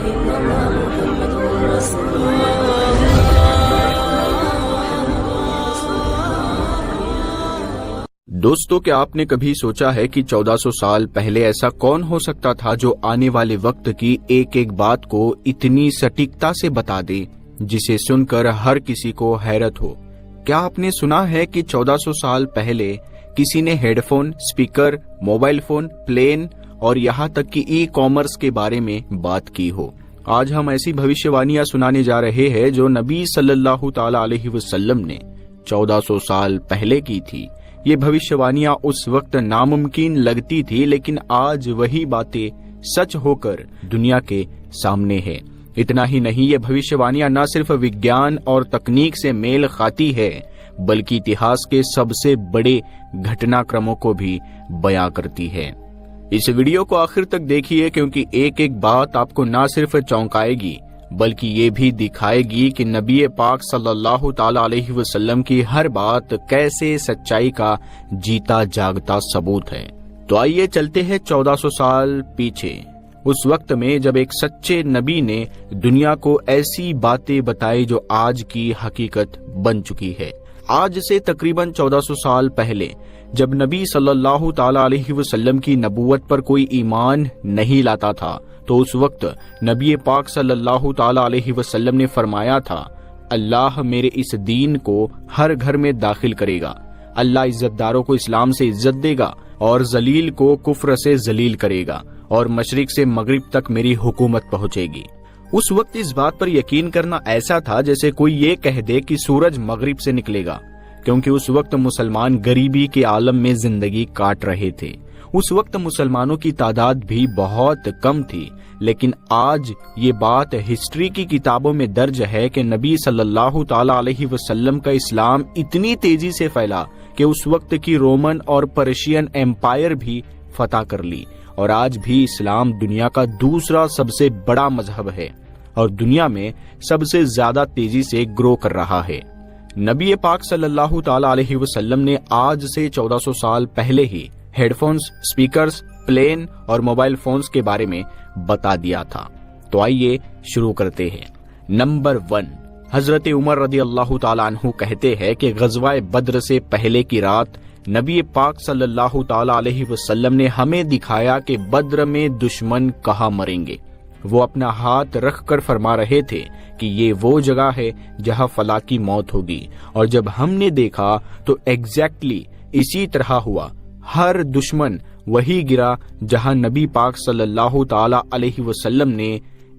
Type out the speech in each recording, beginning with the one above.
إلا الله محمد رسول الله. دوستو، کیا آپ نے کبھی سوچا ہے کہ 1400 سال پہلے ایسا کون ہو سکتا تھا جو آنے والے وقت کی ایک ایک بات کو اتنی سٹیکتا سے بتا دے جسے سن کر ہر کسی کو حیرت ہو؟ کیا آپ نے سنا ہے کہ 1400 سال پہلے کسی نے headphone, speaker, mobile phone, plane اور یہاں تک کہ ای کامرس کے بارے میں بات کی ہو؟ آج ہم ایسی بھوشیوانیاں سنانے جا رہے ہیں جو نبی صلی اللہ تعالی علیہ وسلم نے 1400 سال پہلے کی تھی۔ یہ بھوشیوانیاں اس وقت ناممکن لگتی تھی، لیکن آج وہی باتیں سچ ہو کر دنیا کے سامنے ہے۔ اتنا ہی نہیں، یہ بھوشیوانیاں نہ صرف وگیان اور تکنیک سے میل کھاتی ہے بلکہ اتہاس کے سب سے بڑے گھٹنا کرموں کو بھی بیان کرتی ہے۔ اس ویڈیو کو آخر تک دیکھیے، کیونکہ ایک ایک بات آپ کو نہ صرف چونکائے گی بلکہ یہ بھی دکھائے گی کہ نبی پاک صلی اللہ تعالی علیہ وسلم کی ہر بات کیسے سچائی کا جیتا جاگتا ثبوت ہے۔ تو آئیے چلتے ہیں 1400 سال پیچھے، اس وقت میں جب ایک سچے نبی نے دنیا کو ایسی باتیں بتائی جو آج کی حقیقت بن چکی ہے۔ آج سے تقریباً 1400 سال پہلے جب نبی صلی اللہ تعالی علیہ وسلم کی نبوت پر کوئی ایمان نہیں لاتا تھا تو اس وقت نبی پاک صلی اللہ تعالی علیہ وسلم نے فرمایا تھا، اللہ میرے اس دین کو ہر گھر میں داخل کرے گا، اللہ عزت داروں کو اسلام سے عزت دے گا اور ذلیل کو کفر سے ذلیل کرے گا، اور مشرق سے مغرب تک میری حکومت پہنچے گی۔ اس وقت اس بات پر یقین کرنا ایسا تھا جیسے کوئی یہ کہہ دے کہ سورج مغرب سے نکلے گا، کیونکہ اس وقت مسلمان غریبی کے عالم میں زندگی کاٹ رہے تھے۔ اس وقت مسلمانوں کی تعداد بھی بہت کم تھی، لیکن آج یہ بات ہسٹری کی کتابوں میں درج ہے کہ نبی صلی اللہ تعالی علیہ وسلم کا اسلام اتنی تیزی سے پھیلا کہ اس وقت کی رومن اور پرشین ایمپائر بھی فتح کر لی، اور آج بھی اسلام دنیا کا دوسرا سب سے بڑا مذہب ہے اور دنیا میں سب سے زیادہ تیزی سے گرو کر رہا ہے۔ نبی پاک صلی اللہ تعالی علیہ وسلم نے آج سے 1400 سال پہلے ہی ہیڈ فونز، اسپیکرز، پلین اور موبائل فونز کے بارے میں بتا دیا تھا۔ تو آئیے شروع کرتے ہیں۔ نمبر 1، حضرت عمر رضی اللہ تعالیٰ عنہ کہتے ہیں کہ غزوہ بدر سے پہلے کی رات نبی پاک صلی اللہ تعالیٰ علیہ وسلم نے ہمیں دکھایا کہ بدر میں دشمن کہاں مریں گے۔ وہ اپنا ہاتھ رکھ کر فرما رہے تھے کہ یہ وہ جگہ ہے جہاں فلاں کی موت ہوگی، اور جب ہم نے دیکھا تو ایگزیکٹلی اسی طرح ہوا۔ ہر دشمن وہی گرا جہاں نبی پاک صلی اللہ تعالی علیہ وسلم نے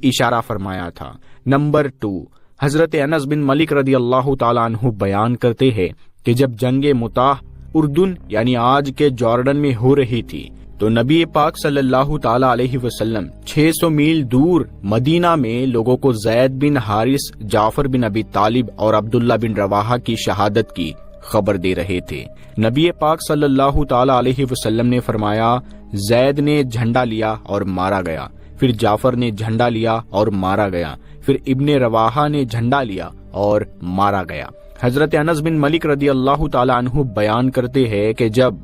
اشارہ فرمایا تھا۔ نمبر 2، حضرت انس بن مالک رضی اللہ تعالی عنہ بیان کرتے ہیں کہ جب جنگ مطاح اردن یعنی آج کے جارڈن میں ہو رہی تھی تو نبی پاک صلی اللہ تعالی علیہ وسلم 600 میل دور مدینہ میں لوگوں کو زید بن حارث، جعفر بن ابی طالب اور عبداللہ بن رواحہ کی شہادت کی خبر دے رہے تھے۔ نبی پاک صلی اللہ تعالی علیہ وسلم نے فرمایا، زید نے جھنڈا لیا اور مارا گیا، پھر جعفر نے جھنڈا لیا اور مارا گیا، پھر ابن رواحہ نے جھنڈا لیا اور مارا گیا۔ حضرت انس بن مالک رضی اللہ تعالی عنہ بیان کرتے ہیں کہ جب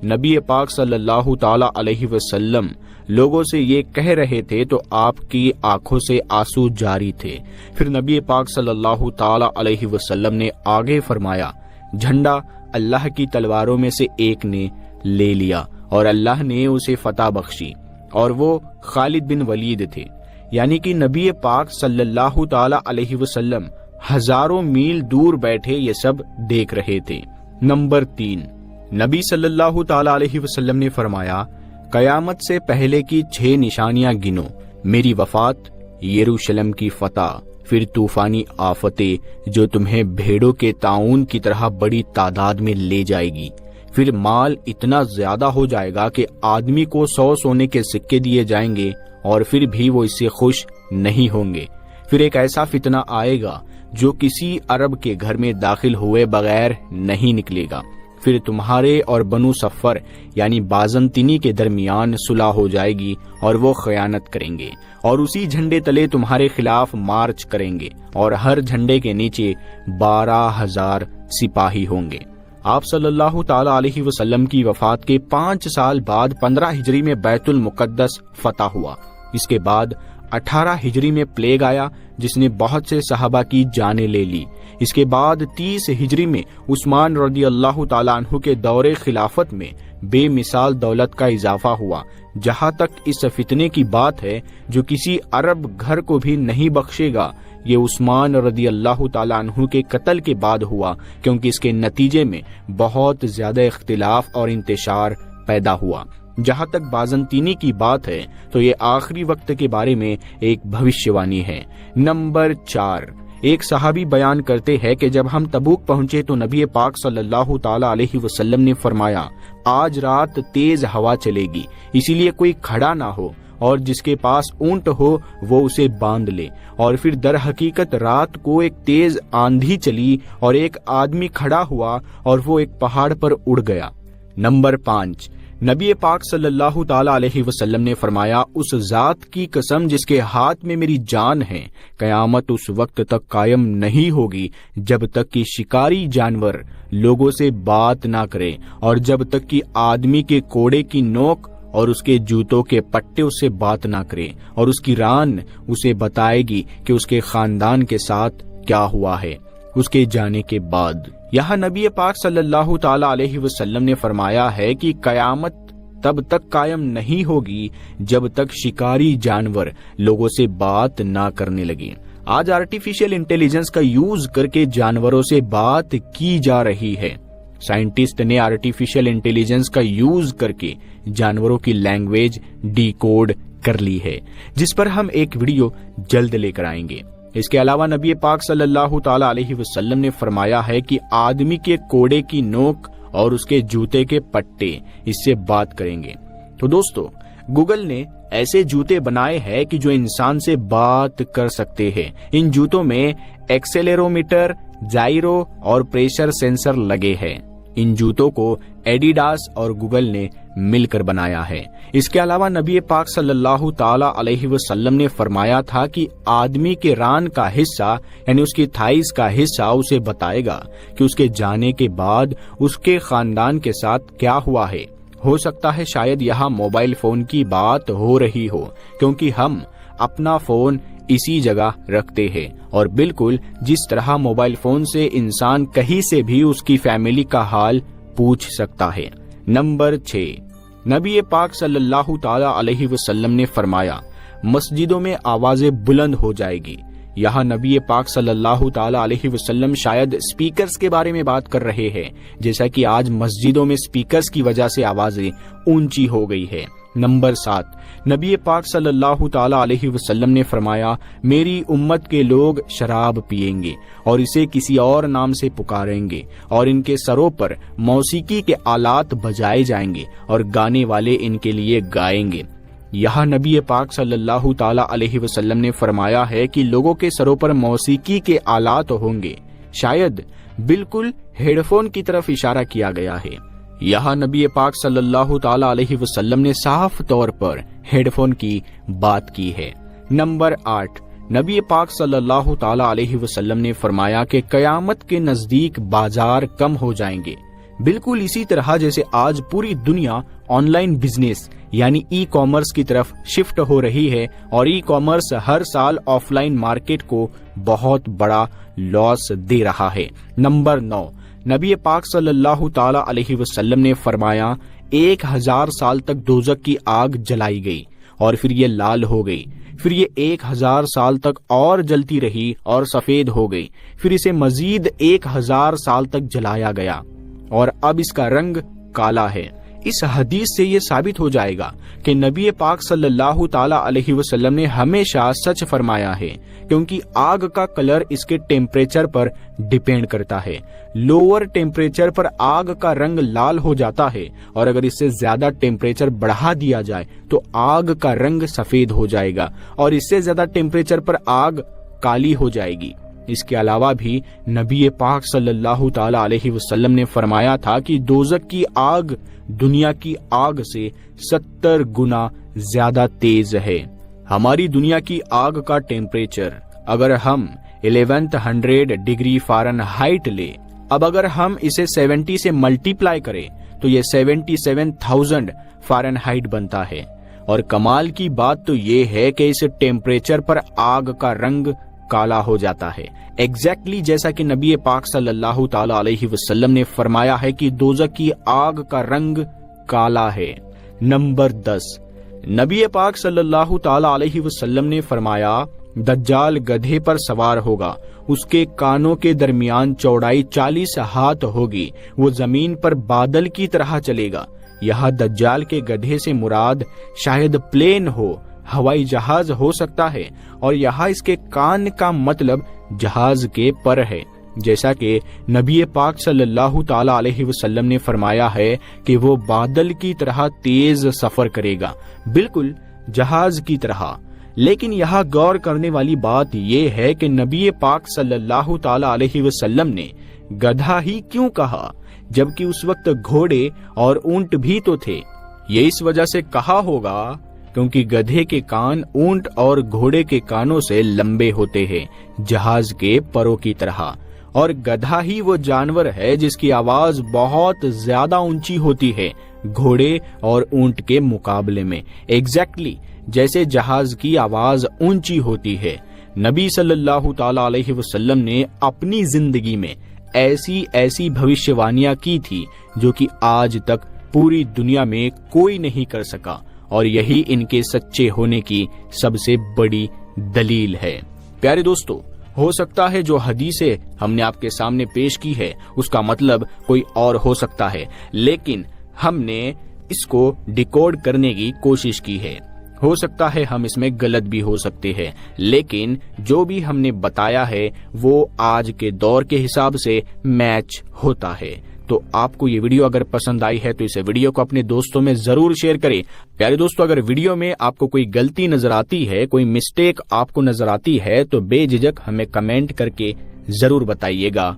نبی پاک صلی اللہ تعالی علیہ وسلم لوگوں سے یہ کہہ رہے تھے تو آپ کی آنکھوں سے آنسو جاری تھے۔ پھر نبی پاک صلی اللہ تعالی علیہ وسلم نے آگے فرمایا، جھنڈا اللہ کی تلواروں میں سے ایک نے لے لیا اور اللہ نے اسے فتح بخشی، اور وہ خالد بن ولید تھے۔ یعنی کہ نبی پاک صلی اللہ تعالی علیہ وسلم ہزاروں میل دور بیٹھے یہ سب دیکھ رہے تھے۔ نمبر 3، نبی صلی اللہ تعالی علیہ وسلم نے فرمایا، قیامت سے پہلے کی 6 نشانیاں گنو، میری وفات، یروشلم کی فتح، پھر طوفانی آفتیں جو تمہیں بھیڑوں کے طاعون کی طرح بڑی تعداد میں لے جائے گی، پھر مال اتنا زیادہ ہو جائے گا کہ آدمی کو 100 سونے کے سکے دیے جائیں گے اور پھر بھی وہ اس سے خوش نہیں ہوں گے، پھر ایک ایسا فتنہ آئے گا جو کسی عرب کے گھر میں داخل ہوئے بغیر نہیں نکلے گا، پھر تمہارے اور بنو صفر یعنی بازنطینی کے درمیان صلح ہو جائے گی اور وہ خیانت کریں گے اور اسی جھنڈے تلے تمہارے خلاف مارچ کریں گے اور ہر جھنڈے کے نیچے 12,000 سپاہی ہوں گے۔ آپ صلی اللہ تعالی علیہ وسلم کی وفات کے 5 سال بعد 15 ہجری میں بیت المقدس فتح ہوا۔ اس کے بعد 18 ہجری میں پلیگ آیا جس نے بہت سے صحابہ کی جانیں لے لی۔ اس کے بعد 30 ہجری میں عثمان رضی اللہ تعالیٰ عنہ کے دور خلافت میں بے مثال دولت کا اضافہ ہوا۔ جہاں تک اس فتنے کی بات ہے جو کسی عرب گھر کو بھی نہیں بخشے گا، یہ عثمان رضی اللہ تعالیٰ عنہ کے قتل کے بعد ہوا، کیونکہ اس کے نتیجے میں بہت زیادہ اختلاف اور انتشار پیدا ہوا۔ جہاں تک بازنطینی کی بات ہے تو یہ آخری وقت کے بارے میں ایک بھوشیوانی ہے۔ نمبر 4، ایک صحابی بیان کرتے ہیں کہ جب ہم تبوک پہنچے تو نبی پاک صلی اللہ تعالی علیہ وسلم نے فرمایا، آج رات تیز ہوا چلے گی، اسی لیے کوئی کھڑا نہ ہو، اور جس کے پاس اونٹ ہو وہ اسے باندھ لے۔ اور پھر در حقیقت رات کو ایک تیز آندھی چلی اور ایک آدمی کھڑا ہوا اور وہ ایک پہاڑ پر اڑ گیا۔ نمبر 5، نبی پاک صلی اللہ تعالی علیہ وسلم نے فرمایا، اس ذات کی قسم جس کے ہاتھ میں میری جان ہے، قیامت اس وقت تک قائم نہیں ہوگی جب تک کہ شکاری جانور لوگوں سے بات نہ کرے، اور جب تک کہ آدمی کے کوڑے کی نوک اور اس کے جوتوں کے پٹے اس سے بات نہ کرے، اور اس کی ران اسے بتائے گی کہ اس کے خاندان کے ساتھ کیا ہوا ہے اس کے جانے کے بعد۔ یہاں نبی پاک صلی اللہ تعالی علیہ وسلم نے فرمایا ہے کہ قیامت تب تک قائم نہیں ہوگی جب تک شکاری جانور لوگوں سے بات نہ کرنے لگے۔ آج آرٹیفیشل انٹیلیجنس کا یوز کر کے جانوروں سے بات کی جا رہی ہے۔ سائنٹسٹ نے آرٹیفیشل انٹیلیجنس کا یوز کر کے جانوروں کی لینگویج ڈی کوڈ کر لی ہے، جس پر ہم ایک ویڈیو جلد لے کر آئیں گے۔ اس کے علاوہ نبی پاک صلی اللہ تعالی علیہ وسلم نے فرمایا ہے کہ آدمی کے کوڑے کی نوک اور اس کے جوتے کے پٹے اس سے بات کریں گے۔ تو دوستو، گوگل نے ایسے جوتے بنائے ہیں کہ جو انسان سے بات کر سکتے ہیں۔ ان جوتوں میں ایکسیلرومیٹر، جائرو اور پریشر سینسر لگے ہیں۔ ان جوتوں کو ایڈیڈاس اور گوگل نے مل کر بنایا ہے۔ اس کے علاوہ نبی پاک صلی اللہ تعالی علیہ وسلم نے فرمایا تھا کہ آدمی کے ران کا حصہ یعنی اس کی تھائیز کا حصہ اسے بتائے گا کہ اس کے جانے کے بعد اس کے خاندان کے ساتھ کیا ہوا ہے۔ ہو سکتا ہے شاید یہاں موبائل فون کی بات ہو رہی ہو، کیونکہ ہم اپنا فون اسی جگہ رکھتے ہیں، اور بالکل جس طرح موبائل فون سے انسان کہیں سے بھی اس کی فیملی کا حال پوچھ سکتا ہے۔ نمبر 6، نبی پاک صلی اللہ تعالی علیہ وسلم نے فرمایا، مسجدوں میں آوازیں بلند ہو جائے گی۔ یہاں نبی پاک صلی اللہ تعالی علیہ وسلم شاید سپیکرز کے بارے میں بات کر رہے ہیں، جیسا کہ آج مسجدوں میں سپیکرز کی وجہ سے آوازیں اونچی ہو گئی ہے۔ نمبر 7، نبی پاک صلی اللہ تعالی علیہ وسلم نے فرمایا، میری امت کے لوگ شراب پیئیں گے اور اسے کسی اور نام سے پکاریں گے، اور ان کے سروں پر موسیقی کے آلات بجائے جائیں گے اور گانے والے ان کے لیے گائیں گے۔ یہاں نبی پاک صلی اللہ تعالی علیہ وسلم نے فرمایا ہے کہ لوگوں کے سروں پر موسیقی کے آلات ہوں گے، شاید بالکل ہیڈ فون کی طرف اشارہ کیا گیا ہے۔ یہاں نبی پاک صلی اللہ تعالی علیہ وسلم نے صاف طور پر ہیڈ فون کی بات کی ہے۔ نمبر 8، نبی پاک صلی اللہ تعالی علیہ وسلم نے فرمایا کہ قیامت کے نزدیک بازار کم ہو جائیں گے، بالکل اسی طرح جیسے آج پوری دنیا آن لائن بزنس یعنی ای کامرس کی طرف شفٹ ہو رہی ہے، اور ای کامرس ہر سال آف لائن مارکیٹ کو بہت بڑا لاس دے رہا ہے۔ نمبر 9، نبی پاک صلی اللہ تعالی علیہ وسلم نے فرمایا، 1000 سال تک دوزخ کی آگ جلائی گئی اور پھر یہ لال ہو گئی، پھر یہ 1000 سال تک اور جلتی رہی اور سفید ہو گئی، پھر اسے مزید 1000 سال تک جلایا گیا اور اب اس کا رنگ کالا ہے۔ اس حدیث سے یہ ثابت ہو جائے گا کہ نبی پاک صلی اللہ تعالی علیہ وسلم نے ہمیشہ سچ فرمایا ہے، کیونکہ آگ کا کلر اس کے ٹیمپریچر پر ڈیپینڈ کرتا ہے۔ لوور ٹیمپریچر پر آگ کا رنگ لال ہو جاتا ہے، اور اگر اس سے زیادہ ٹیمپریچر بڑھا دیا جائے تو آگ کا رنگ سفید ہو جائے گا، اور اس سے زیادہ ٹیمپریچر پر آگ کالی ہو جائے گی۔ اس کے علاوہ بھی نبی پاک صلی اللہ تعالی علیہ وسلم نے فرمایا تھا کہ دوزخ کی آگ دنیا کی آگ سے 70 گنا زیادہ تیز ہے۔ ہماری دنیا کی آگ کا ٹیمپریچر اگر ہم 1100 ڈگری فارنہائٹ لے، اب اگر ہم اسے 70 سے ملٹی پلائی کریں تو یہ 77,000 فارنہائٹ بنتا ہے، اور کمال کی بات تو یہ ہے کہ اس ٹیمپریچر پر آگ کا رنگ کالا ہو جاتا ہے، ایگزیکٹلی جیسا کہ نبی پاک صلی اللہ تعالی علیہ وسلم نے فرمایا ہے کہ دوزخ کی آگ کا رنگ کالا ہے۔ نمبر 10، نبی پاک صلی اللہ تعالی علیہ وسلم نے فرمایا دجال گدھے پر سوار ہوگا، اس کے کانوں کے درمیان چوڑائی 40 ہاتھ ہوگی، وہ زمین پر بادل کی طرح چلے گا۔ یہاں دجال کے گدھے سے مراد شاید پلین ہو، ہوائی جہاز ہو سکتا ہے، اور یہاں اس کے کان کا مطلب جہاز کے پر ہے، جیسا کہ نبی پاک صلی اللہ تعالی علیہ وسلم نے فرمایا ہے کہ وہ بادل کی طرح تیز سفر کرے گا، بالکل جہاز کی طرح۔ لیکن یہاں غور کرنے والی بات یہ ہے کہ نبی پاک صلی اللہ تعالی علیہ وسلم نے گدھا ہی کیوں کہا، جبکہ اس وقت گھوڑے اور اونٹ بھی تو تھے؟ یہ اس وجہ سے کہا ہوگا کیونکہ گدھے کے کان اونٹ اور گھوڑے کے کانوں سے لمبے ہوتے ہیں، جہاز کے پروں کی طرح، اور گدھا ہی وہ جانور ہے جس کی آواز بہت زیادہ اونچی ہوتی ہے گھوڑے اور اونٹ کے مقابلے میں، ایگزیکٹلی جیسے جہاز کی آواز اونچی ہوتی ہے۔ نبی صلی اللہ تعالی علیہ وسلم نے اپنی زندگی میں ایسی بھوشیوانیاں کی تھی جو کہ آج تک پوری دنیا میں کوئی نہیں کر سکا، اور یہی ان کے سچے ہونے کی سب سے بڑی دلیل ہے۔ پیارے دوستو، ہو سکتا ہے جو حدیثیں ہم نے آپ کے سامنے پیش کی ہے اس کا مطلب کوئی اور ہو سکتا ہے، لیکن ہم نے اس کو ڈیکوڈ کرنے کی کوشش کی ہے۔ ہو سکتا ہے ہم اس میں غلط بھی ہو سکتے ہیں، لیکن جو بھی ہم نے بتایا ہے وہ آج کے دور کے حساب سے میچ ہوتا ہے۔ تو آپ کو یہ ویڈیو اگر پسند آئی ہے تو اس ویڈیو کو اپنے دوستوں میں ضرور شیئر کریں۔ پیارے دوستو، اگر ویڈیو میں آپ کو کوئی غلطی نظر آتی ہے، کوئی مسٹیک آپ کو نظر آتی ہے تو بے جھجک ہمیں کمنٹ کر کے ضرور بتائیے گا،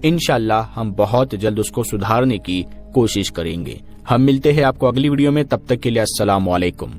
انشاءاللہ ہم بہت جلد اس کو سدھارنے کی کوشش کریں گے۔ ہم ملتے ہیں آپ کو اگلی ویڈیو میں، تب تک کے لیے السلام علیکم۔